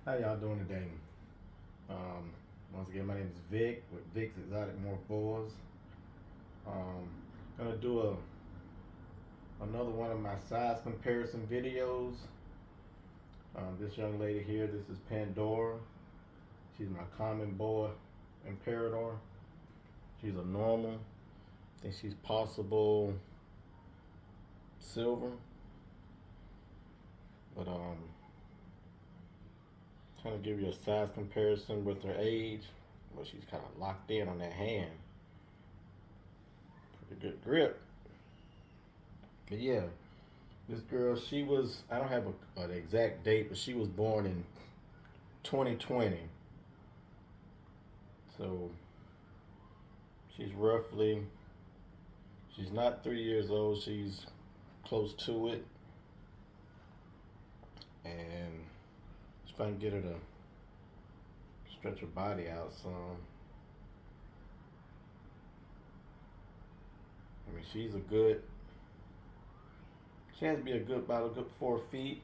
How y'all doing today? Um, Once again, my name is Vic with Vic's Exotic Morph BOAS. Gonna do another one of my size comparison videos. This young lady here, this is Pandora. She's my common boa Imperator. She's a normal. I think she's possible silver, but trying to give you a size comparison with her age. Well, she's kind of locked in on that hand. Pretty good grip. But yeah, this girl, she was, I don't have an exact date, but she was born in 2020. So she's not 3 years old, she's close to it. And if I can get her to stretch her body out some. I mean, she has to be about a good 4 feet.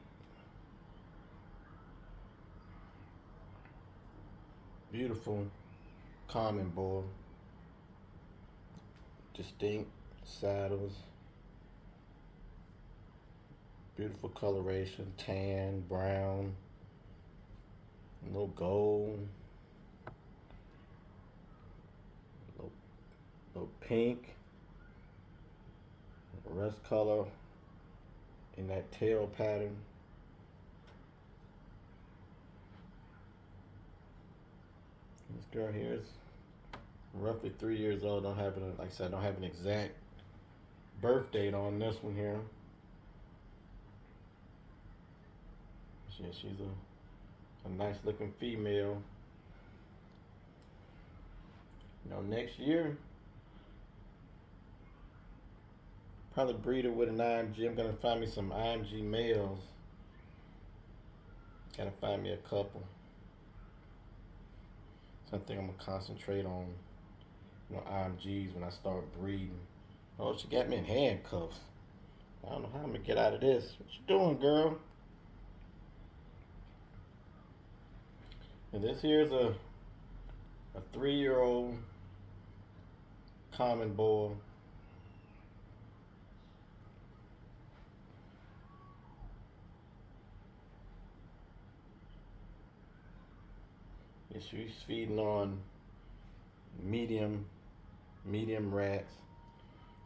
Beautiful, common boa. Distinct saddles. Beautiful coloration, tan, brown, no gold, no pink, rust color in that tail pattern. This girl here is roughly 3 years old. Like I said, I don't have an exact birth date on this one here. Yeah, she's a nice looking female. Next year, probably breed her with an IMG. I'm gonna find me some IMG males. Gotta find me a couple. So I think I'm gonna concentrate on IMGs when I start breeding. Oh, she got me in handcuffs. I don't know how I'm gonna get out of this. What you doing, girl? And this here's a 3-year-old common boa. Yeah, she's feeding on medium rats.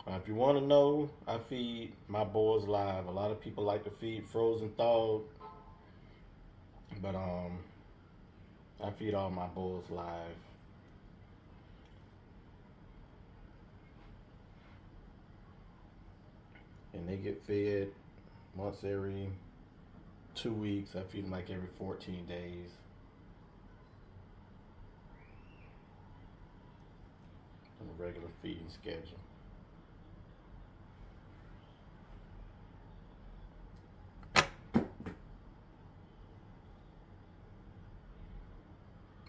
If you want to know, I feed my boas live. A lot of people like to feed frozen thawed, but I feed all my boas live. And they get fed once every 2 weeks. I feed them like every 14 days. On a regular feeding schedule.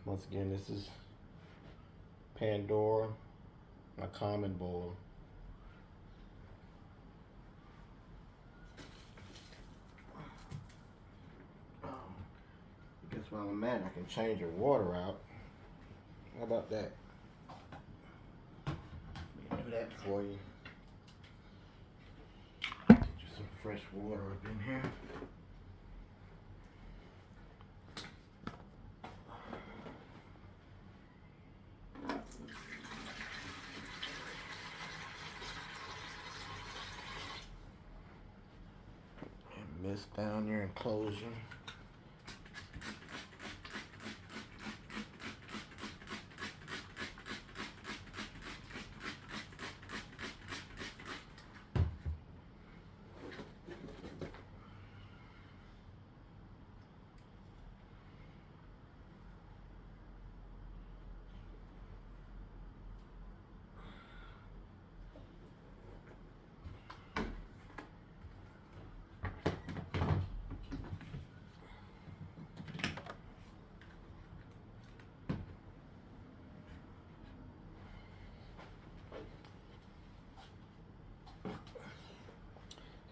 Once again, this is Pandora, my common boa. I guess while I'm at, I can change your water out. How about that? Let me do that for you. Get you some fresh water up in here. And mist down your enclosure.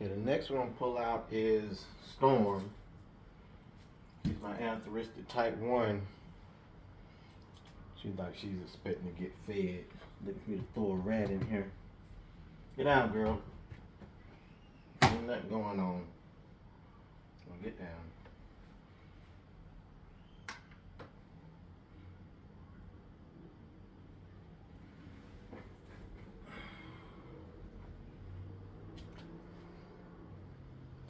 Okay, the next one I'm gonna pull out is Storm. She's my aneurystic type 1. She's like she's expecting to get fed. Looking for me to throw a rat in here. Get down, girl. Ain't nothing going on. Get down.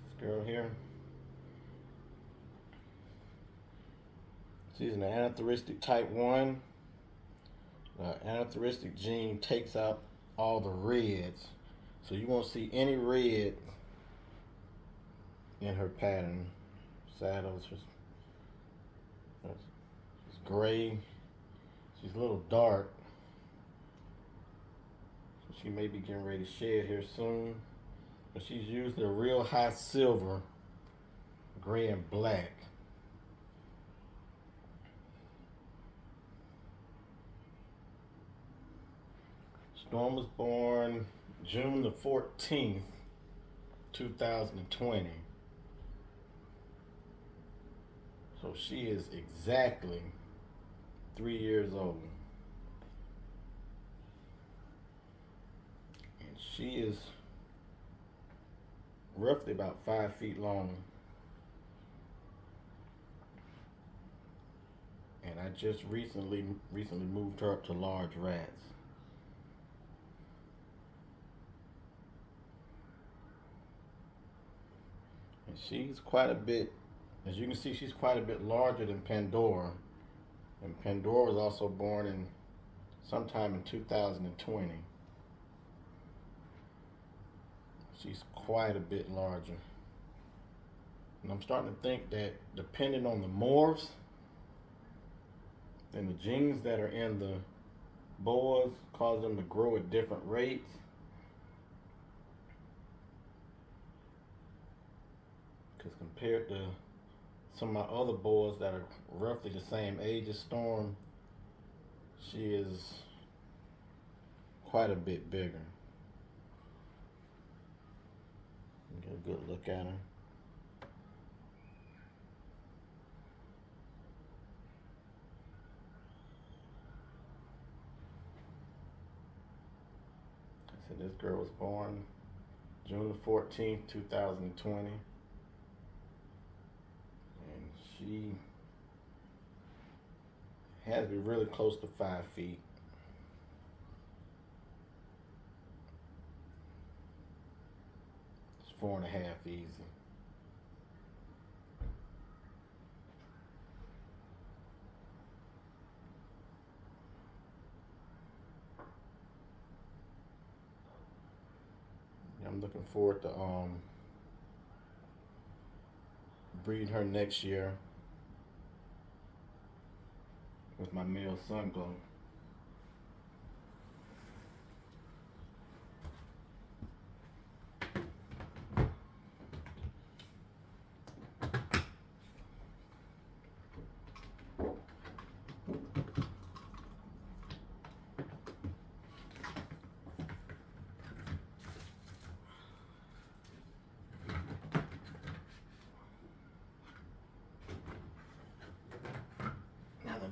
This girl here. She's an aneurystic type 1. The aneurystic gene takes out all the reds. So you won't see any red in her pattern. Saddles, it's gray. She's a little dark. So she may be getting ready to shed here soon. But she's usually a real high silver, gray and black. Storm was born June the 14th, 2020. So she is exactly 3 years old. And she is roughly about 5 feet long. And I just recently moved her up to large rats. And she's quite a bit, as you can see, she's quite a bit larger than Pandora. And Pandora was also born in sometime in 2020. She's quite a bit larger. And I'm starting to think that depending on the morphs and the genes that are in the BOAS cause them to grow at different rates. Because compared to some of my other BOAS that are roughly the same age as Storm, she is quite a bit bigger. Get a good look at her. So this girl was born June the 14th, 2020. And she has to be really close to 5 feet. It's 4.5 easy. I'm looking forward to breeding her next year with my male sun glow.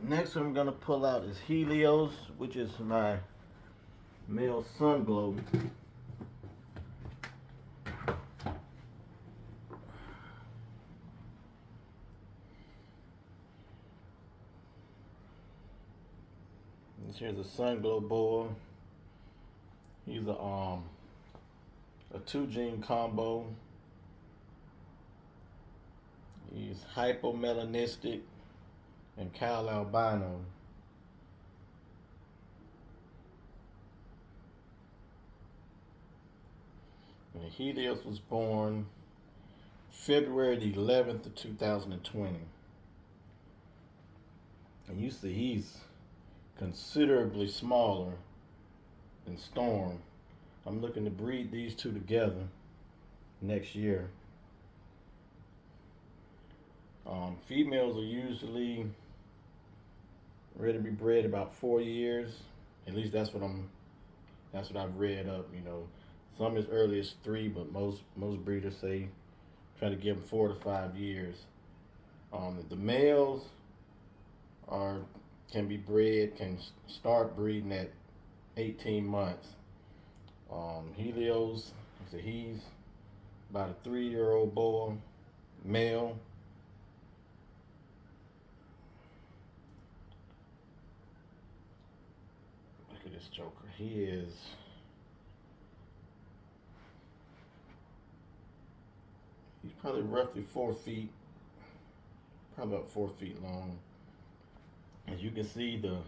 Next one I'm gonna pull out is Helios, which is my male sun glow. This here's a sun glow boa. He's a 2-gene combo. He's hypomelanistic and Cal albino. And Helios was born February the 11th of 2020. And you see he's considerably smaller than Storm. I'm looking to breed these two together next year. Females are usually ready to be bred about 4 years. At least that's what I've read up. You know, some as early as 3, but most breeders say try to give them 4 to 5 years. The males are can be bred, can start breeding at 18 months. Helios, so he's about a 3-year-old boy, male. Look at this joker. He's probably roughly 4 feet, probably about 4 feet long. As you can see, the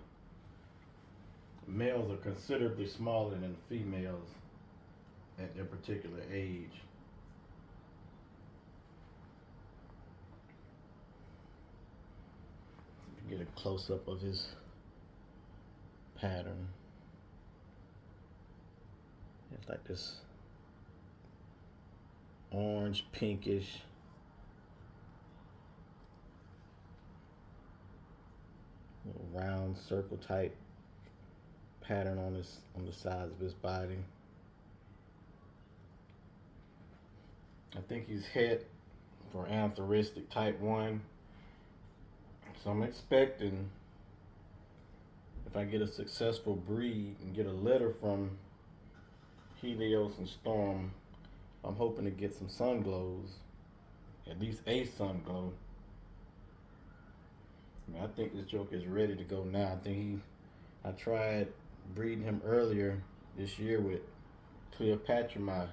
males are considerably smaller than the females at their particular age. Get a close up of his pattern. It's like this orange, pinkish, round circle type pattern on the sides of his body. I think he's het for antheristic type 1. So I'm expecting, if I get a successful breed and get a litter from Helios and Storm, I'm hoping to get some sun glows, at least a sun glow. I think this joker is ready to go now. I tried breeding him earlier this year with Cleopatra, my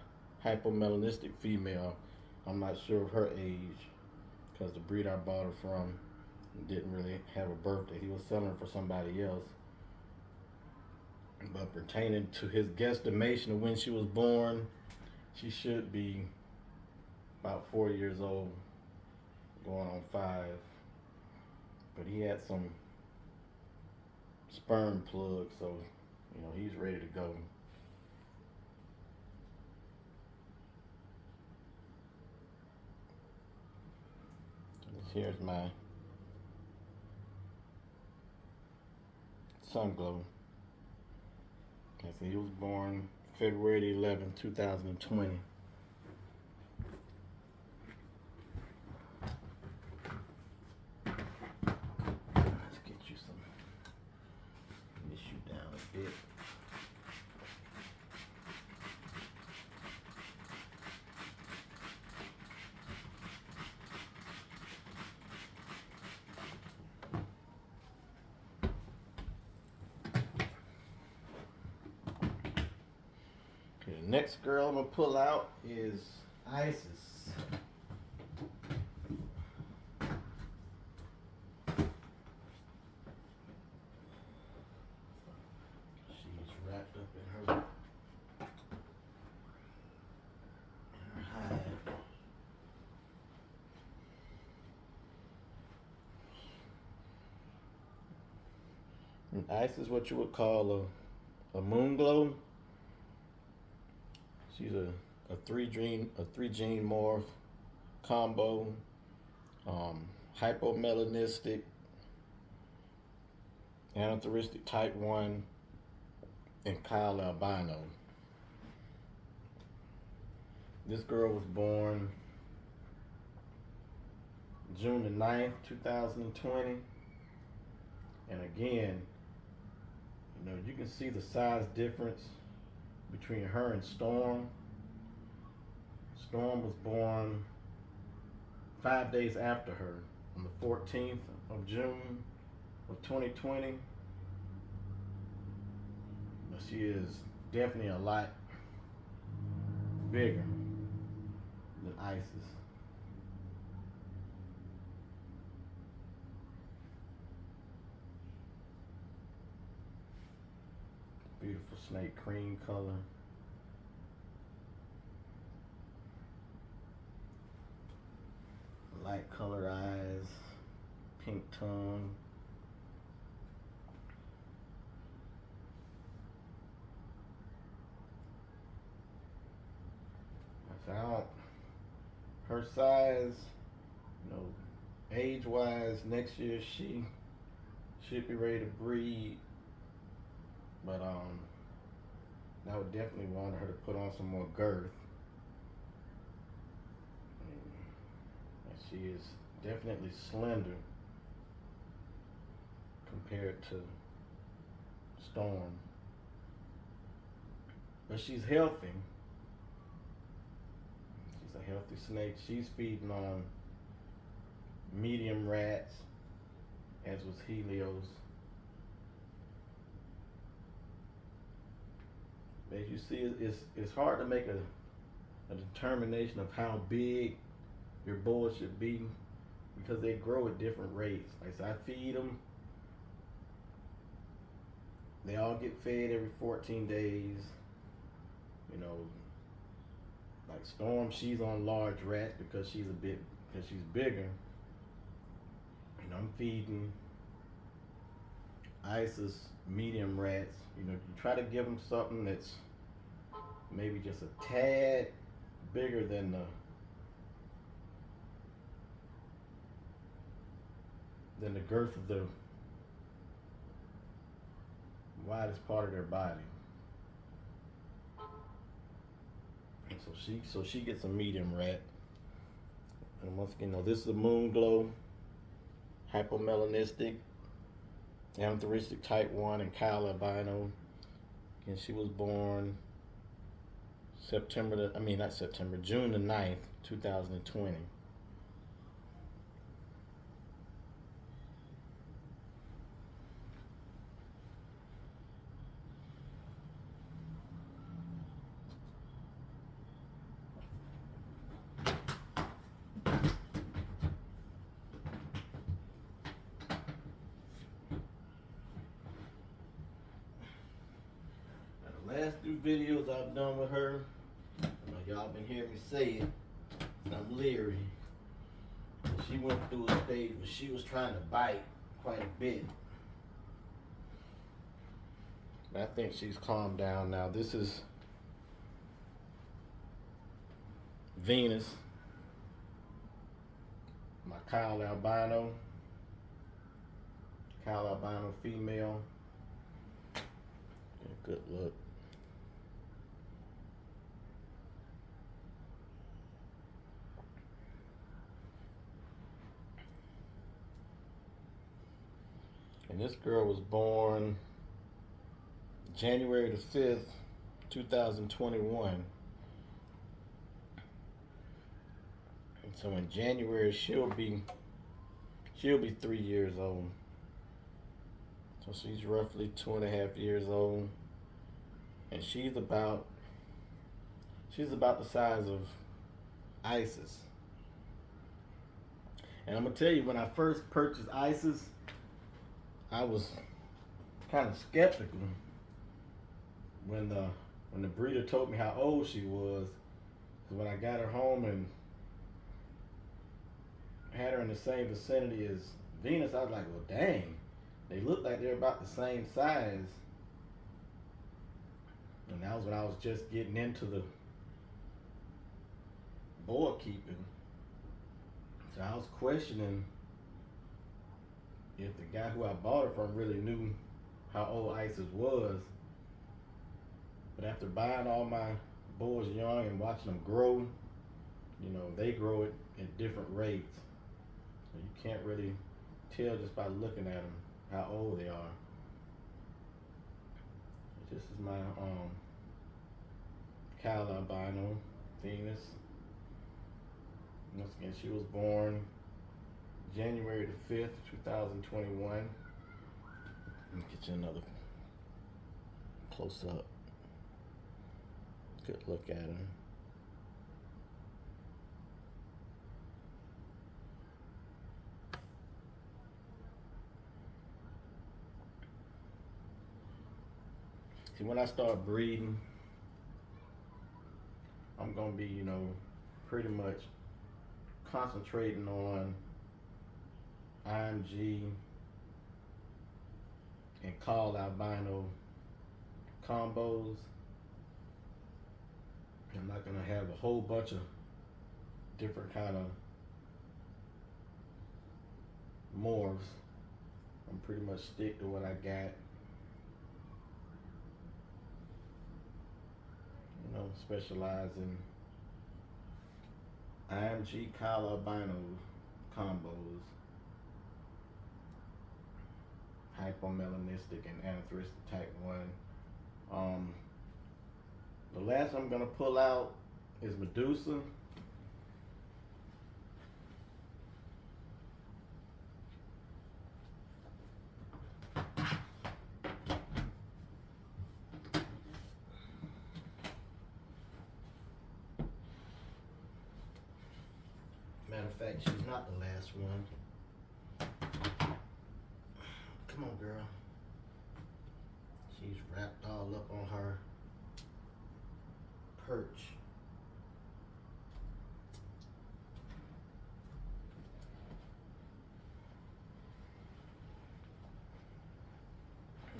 hypomelanistic female. I'm not sure of her age because the breed I bought her from didn't really have a birthday. He was selling her for somebody else. But pertaining to his guesstimation of when she was born, she should be about 4 years old, going on 5. But he had some sperm plugs, so he's ready to go. Here's my sun glow. Okay, so he was born February 11, 2020. Let's get you some, get you down a bit. Okay, the next girl I'm gonna pull out is Isis. She's wrapped up in her hide. And Isis is what you would call a moon glow. She's a three gene morph combo, hypomelanistic, anaphoristic type 1, and Kyle albino. This girl was born June the 9th, 2020. And again, you can see the size difference between her and Storm. Storm was born 5 days after her, on the 14th of June of 2020. But she is definitely a lot bigger than Isis. Beautiful snake cream color. Light colored eyes, pink tongue. Her size, age-wise, next year she should be ready to breed. But I would definitely want her to put on some more girth. And she is definitely slender compared to Storm. But she's healthy. She's a healthy snake. She's feeding on medium rats, as was Helios. As you see, it's hard to make a determination of how big your boas should be because they grow at different rates. Like I said, I feed them. They all get fed every 14 days. You know, like Storm, she's on large rats because she's bigger. You know, I'm feeding Isis medium rats. You know, you try to give them something that's maybe just a tad bigger than the girth of the widest part of their body. And so she gets a medium rat. And once again, this is a moon glow, hypomelanistic, anthristic type 1, and cow albino. And she was born June the 9th, 2020. Now, the last 2 videos I've done with her, y'all been hearing me say it, I'm leery. She went through a stage where she was trying to bite quite a bit. But I think she's calmed down now. This is Venus, my cow albino female. Good look. And this girl was born January the 5th, 2021. And so in January she'll be 3 years old. So she's roughly 2.5 years old. And she's about the size of Isis. And I'm gonna tell you, when I first purchased Isis, I was kind of skeptical when the breeder told me how old she was. Because when I got her home and had her in the same vicinity as Venus, I was like, well, dang, they look like they're about the same size. And that was when I was just getting into the boa keeping. So I was questioning if the guy who I bought her from really knew how old Isis was. But after buying all my boas young and watching them grow, they grow at different rates. So you can't really tell just by looking at them how old they are. This is my cow albino Venus. Once again, she was born January the 5th, 2021. Let me get you another close up. Good look at her. See, when I start breeding, I'm gonna be, pretty much concentrating on IMG and call albino combos. I'm not gonna have a whole bunch of different kind of morphs. I'm pretty much stick to what I got. Specialize in IMG cow albino combos, hypomelanistic and anarthristic type 1. The last I'm gonna pull out is Medusa. Matter of fact, she's not the last one. Come on, girl. She's wrapped all up on her perch.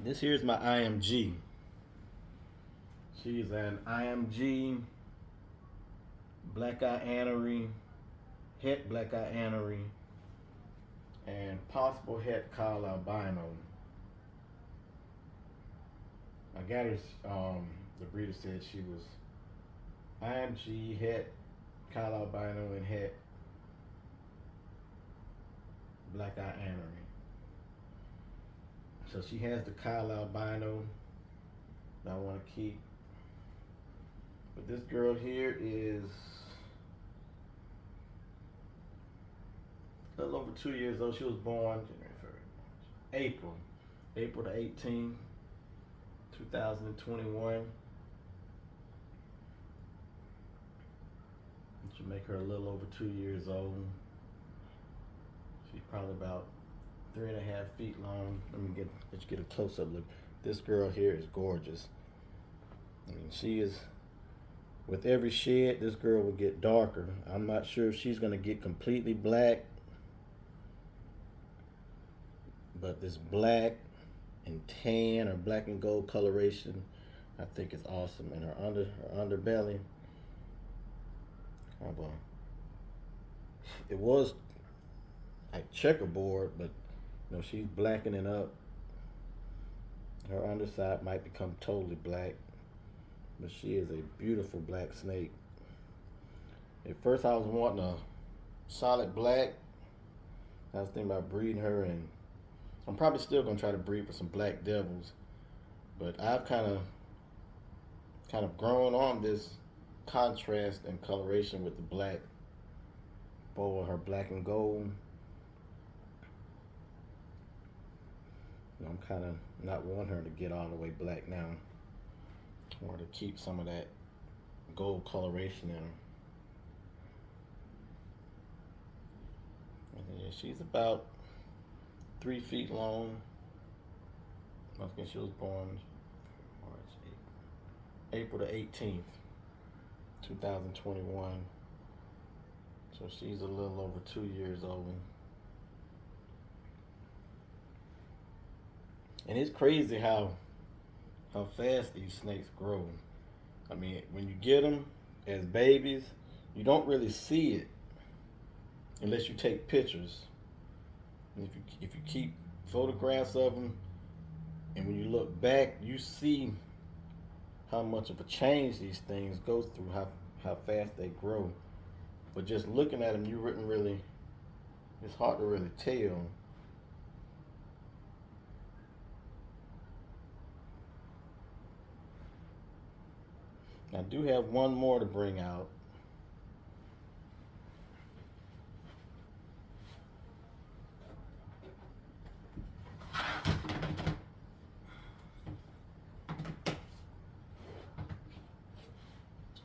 This here's my IMG. She's an IMG black eye anery, het black eye anery, and possible het Kyle albino. I got her, the breeder said she was IMG, het Kyle albino, and het black eye anery. So she has the Kyle albino that I want to keep. But this girl here is a little over 2 years old. She was born April the 18th, 2021. Which should make her a little over 2 years old. She's probably about 3.5 feet long. Let's get a close-up look. This girl here is gorgeous. I mean, she is, with every shed, this girl will get darker. I'm not sure if she's gonna get completely black, but this black and tan or black and gold coloration, I think is awesome. And her underbelly, it was like checkerboard, but you know, she's blackening up. Her underside might become totally black, but she is a beautiful black snake. At first I was wanting a solid black. I was thinking about breeding her, and I'm probably still gonna try to breed for some black devils, but I've kind of grown on this contrast and coloration with the black boa, her black and gold. I'm kind of not wanting her to get all the way black now. I want to keep some of that gold coloration in her. And yeah, she's about 3 feet long. I think she was born April the 18th, 2021. So she's a little over 2 years old. And it's crazy how fast these snakes grow. I mean, when you get them as babies, you don't really see it unless you take pictures. And if you keep photographs of them, and when you look back, you see how much of a change these things go through, how fast they grow. But just looking at them, you wouldn't really, it's hard to really tell. I do have one more to bring out.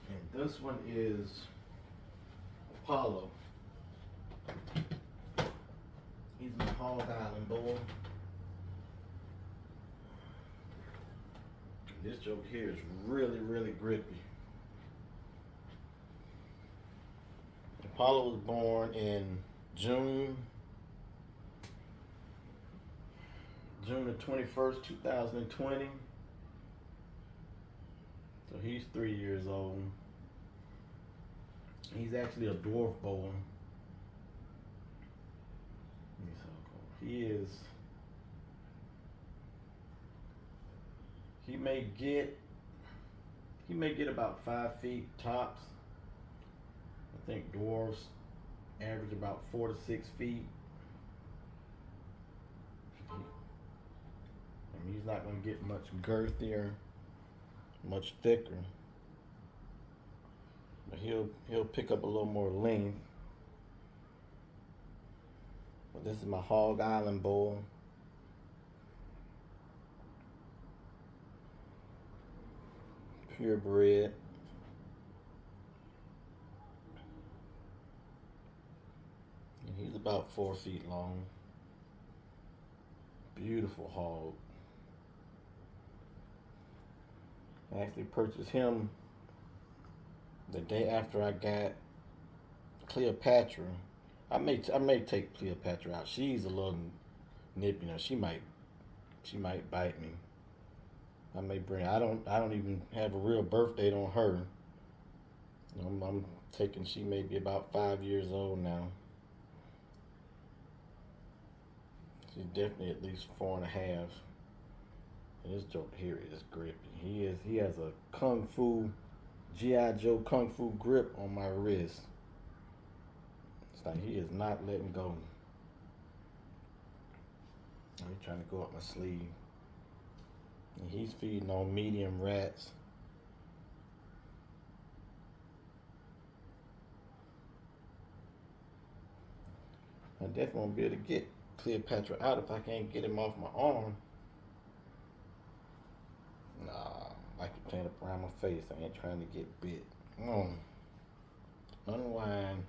And this one is Apollo. He's my Hog Island boa. This joke here is really, really grippy. Apollo was born in June the 21st, 2020. So he's 3 years old. He's actually a dwarf boa. He may get about 5 feet tops. I think dwarfs average about 4 to 6 feet. And he's not going to get much girthier, much thicker, but he'll pick up a little more length. But this is my Hog Island bull. Purebred. And he's about 4 feet long. Beautiful hog. I actually purchased him the day after I got Cleopatra. I may take Cleopatra out. She's a little nippy now. She might bite me. I may bring. I don't even have a real birth date on her. I'm taking. She may be about 5 years old now. She's definitely at least 4.5. And this joke here is grippy. He has a kung fu, G.I. Joe kung fu grip on my wrist. It's like he is not letting go. He's trying to go up my sleeve. And he's feeding on medium rats. I definitely won't be able to get Cleopatra out if I can't get him off my arm. Nah, I keep playing up around my face. I ain't trying to get bit. Come on. Unwind.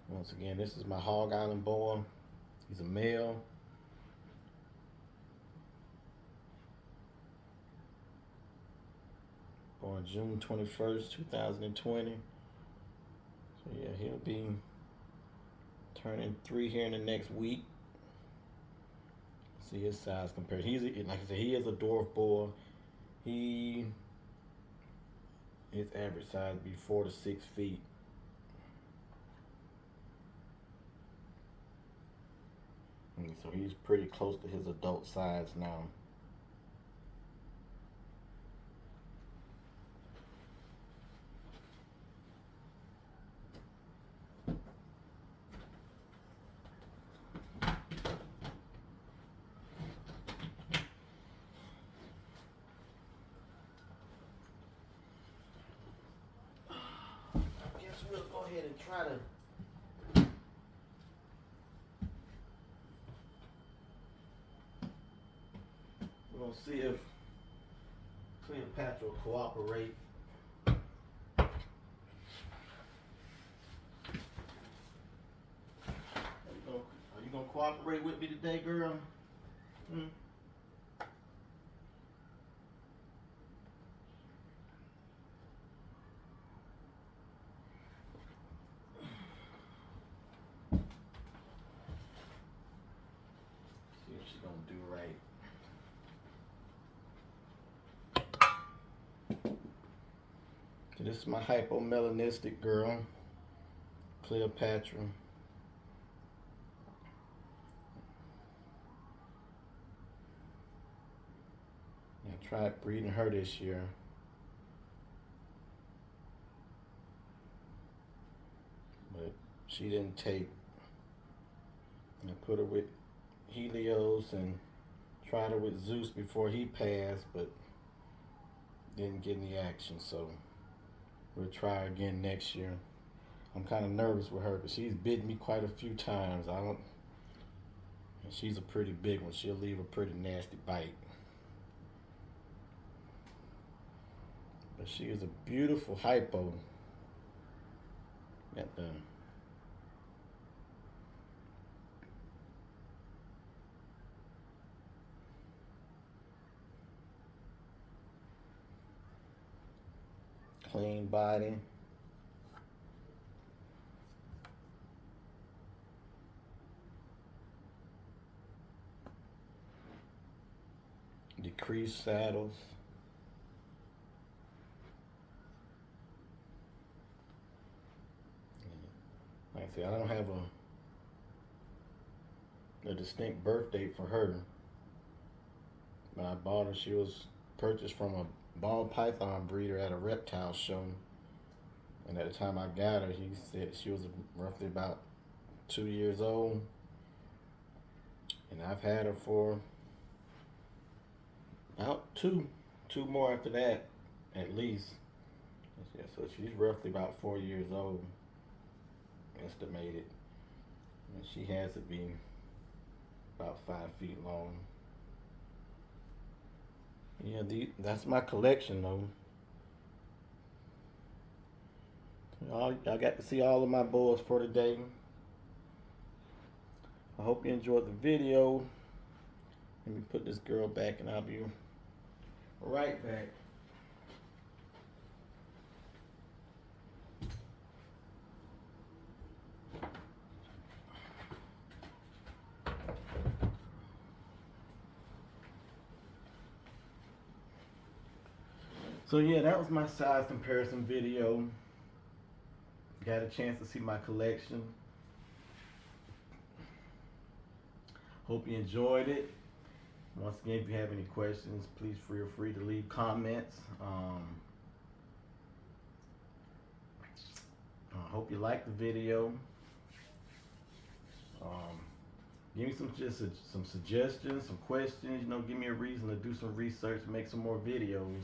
Once again, this is my Hog Island boy. He's a male. Born June 21st, 2020. So yeah, he'll be turning 3 here in the next week. See his size compared. Like I said, he is a dwarf boy. His average size would be 4 to 6 feet. And so he's pretty close to his adult size now. I guess we'll go ahead and try to we're gonna see if Cleopatra will cooperate. Are you gonna cooperate with me today, girl? Hmm? See if she's gonna do right. So this is my hypomelanistic girl, Cleopatra. I tried breeding her this year. But she didn't take. I put her with Helios and tried her with Zeus before he passed, but didn't get any action. So we'll try again next year. I'm kind of nervous with her because she's bitten me quite a few times. And she's a pretty big one. She'll leave a pretty nasty bite. But she is a beautiful hypo. Got the clean body. Decreased saddles. Like I said, I don't have a distinct birth date for her. When I bought her, she was purchased from a ball python breeder at a reptile show. And at the time I got her, he said she was roughly about 2 years old. And I've had her for about two more after that, at least. Yeah, so she's roughly about 4 years old, estimated. And she has to be about 5 feet long. Yeah, that's my collection though. I got to see all of my boas for today. I hope you enjoyed the video. Let me put this girl back and I'll be right back. So yeah, that was my size comparison video. Got a chance to see my collection. Hope you enjoyed it. Once again, if you have any questions, please feel free to leave comments. I hope you liked the video. Give me some suggestions, some questions. Give me a reason to do some research, make some more videos.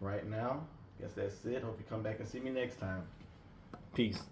Right now, guess that's it. Hope you come back and see me next time. Peace.